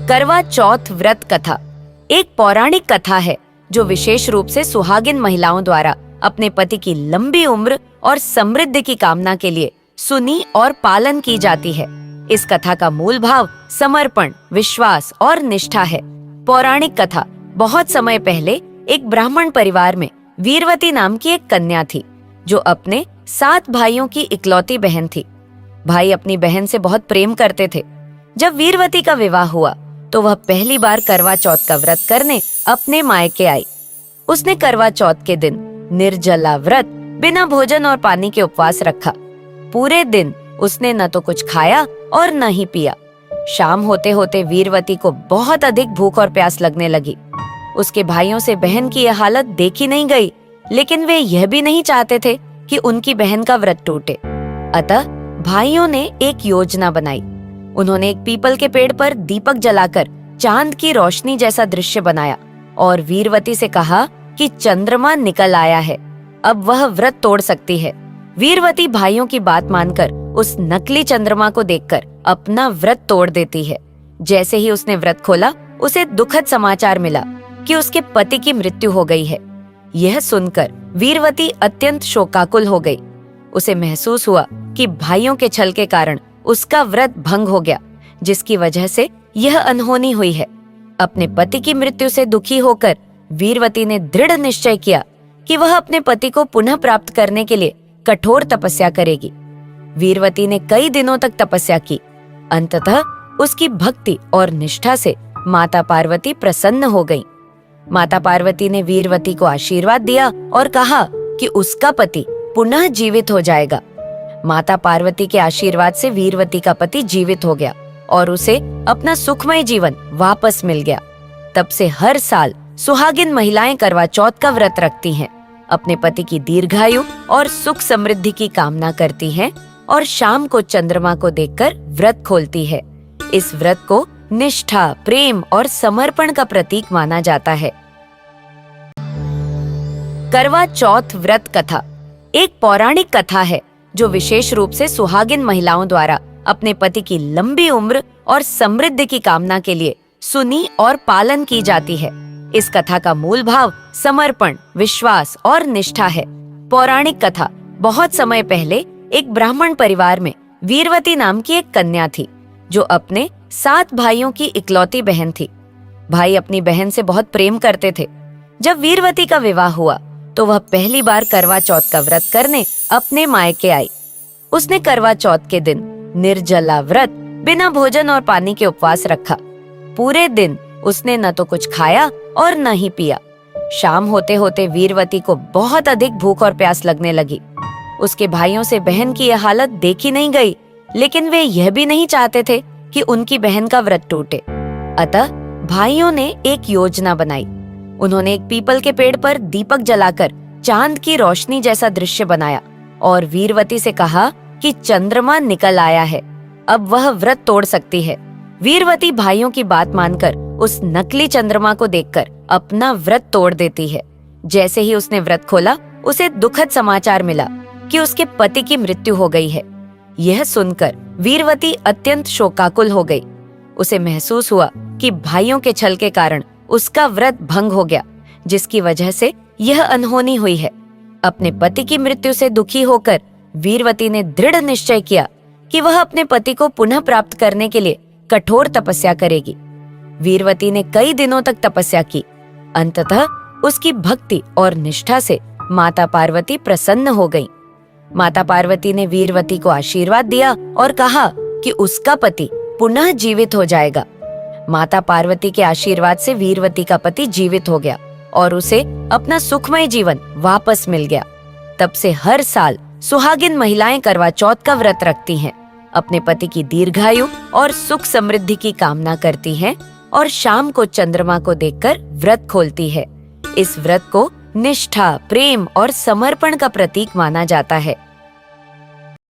करवा चौथ व्रत कथा एक पौराणिक कथा है जो विशेष रूप से सुहागिन महिलाओं द्वारा अपने पति की लंबी उम्र और समृद्धि की कामना के लिए सुनी और पालन की जाती है। इस कथा का मूल भाव समर्पण, विश्वास और निष्ठा है। पौराणिक कथा बहुत समय पहले एक ब्राह्मण परिवार में वीरवती नाम की एक कन्या थी जो अपने 7 भाइयों की इकलौती बहन थी। भाई अपनी बहन से बहुत प्रेम करते थे। जब वीरवती का विवाह हुआ तो वह पहली बार करवा चौथ का व्रत करने अपने मायके आई। उसने करवा चौथ के दिन निर्जला व्रत बिना भोजन और पानी के उपवास रखा। पूरे दिन उसने न तो कुछ खाया और न ही पिया। शाम होते होते वीरवती को बहुत अधिक भूख और प्यास लगने लगी। उसके भाइयों से बहन की यह हालत देखी नहीं गई, लेकिन वे यह भी नहीं चाहते थे कि उनकी बहन का व्रत टूटे। अतः भाइयों ने एक योजना बनाई। उन्होंने एक पीपल के पेड़ पर दीपक जलाकर चांद की रोशनी जैसा दृश्य बनाया और वीरवती से कहा कि चंद्रमा निकल आया है, अब वह व्रत तोड़ सकती है। वीरवती भाइयों की बात मानकर उस नकली चंद्रमा को देखकर अपना व्रत तोड़ देती है। जैसे ही उसने व्रत खोला, उसे दुखद समाचार मिला कि उसके पति की मृत्यु हो गई है। यह सुनकर वीरवती अत्यंत शोकाकुल हो गई। उसे महसूस हुआ कि भाइयों के छल के कारण उसका व्रत भंग हो गया, जिसकी वजह से यह अनहोनी हुई है। अपने पति की मृत्यु से दुखी होकर वीरवती ने दृढ़ निश्चय किया कि वह अपने पति को पुनः प्राप्त करने के लिए कठोर तपस्या करेगी। वीरवती ने कई दिनों तक तपस्या की। अंततः उसकी भक्ति और निष्ठा से माता पार्वती प्रसन्न हो गईं। माता पार्वती ने वीरवती को आशीर्वाद दिया और कहा कि उसका पति पुनः जीवित हो जाएगा। माता पार्वती के आशीर्वाद से वीरवती का पति जीवित हो गया और उसे अपना सुखमय जीवन वापस मिल गया। तब से हर साल सुहागिन महिलाएं करवा चौथ का व्रत रखती हैं, अपने पति की दीर्घायु और सुख समृद्धि की कामना करती हैं और शाम को चंद्रमा को देखकर व्रत खोलती है। इस व्रत को निष्ठा, प्रेम और समर्पण का प्रतीक माना जाता है। करवा चौथ व्रत कथा एक पौराणिक कथा है जो विशेष रूप से सुहागिन महिलाओं द्वारा अपने पति की लंबी उम्र और समृद्धि की कामना के लिए सुनी और पालन की जाती है। इस कथा का मूल भाव समर्पण, विश्वास और निष्ठा है। पौराणिक कथा बहुत समय पहले एक ब्राह्मण परिवार में वीरवती नाम की एक कन्या थी जो अपने 7 भाइयों की इकलौती बहन थी। भाई अपनी बहन से बहुत प्रेम करते थे। जब वीरवती का विवाह हुआ तो वह पहली बार करवा चौथ का व्रत करने अपने मायके आई। उसने करवा चौथ के दिन निर्जला व्रत बिना भोजन और पानी के उपवास रखा। पूरे दिन उसने न तो कुछ खाया और न ही पिया। शाम होते होते वीरवती को बहुत अधिक भूख और प्यास लगने लगी। उसके भाइयों से बहन की यह हालत देखी नहीं गई, लेकिन वे यह भी नहीं चाहते थे कि उनकी बहन का व्रत टूटे। अतः भाइयों ने एक योजना बनाई। उन्होंने एक पीपल के पेड़ पर दीपक जलाकर चांद की रोशनी जैसा दृश्य बनाया और वीरवती से कहा कि चंद्रमा निकल आया है, अब वह व्रत तोड़ सकती है। वीरवती भाइयों की बात मानकर उस नकली चंद्रमा को देखकर अपना व्रत तोड़ देती है। जैसे ही उसने व्रत खोला, उसे दुखद समाचार मिला कि उसके पति की मृत्यु हो गई है। यह सुनकर वीरवती अत्यंत शोकाकुल हो गई। उसे महसूस हुआ कि भाइयों के छल के कारण उसका व्रत भंग हो गया, जिसकी वजह से यह अनहोनी हुई है। अपने पति की मृत्यु से दुखी होकर वीरवती ने दृढ़ निश्चय किया कि वह अपने पति को पुनः प्राप्त करने के लिए कठोर तपस्या करेगी। वीरवती ने कई दिनों तक तपस्या की। अंततः उसकी भक्ति और निष्ठा से माता पार्वती प्रसन्न हो गईं। माता पार्वती ने वीरवती को आशीर्वाद दिया और कहा कि उसका पति पुनः जीवित हो जाएगा। माता पार्वती के आशीर्वाद से वीरवती का पति जीवित हो गया और उसे अपना सुखमय जीवन वापस मिल गया। तब से हर साल सुहागिन महिलाएं करवा चौथ का व्रत रखती हैं, अपने पति की दीर्घायु और सुख समृद्धि की कामना करती हैं और शाम को चंद्रमा को देखकर व्रत खोलती है। इस व्रत को निष्ठा, प्रेम और समर्पण का प्रतीक माना जाता है।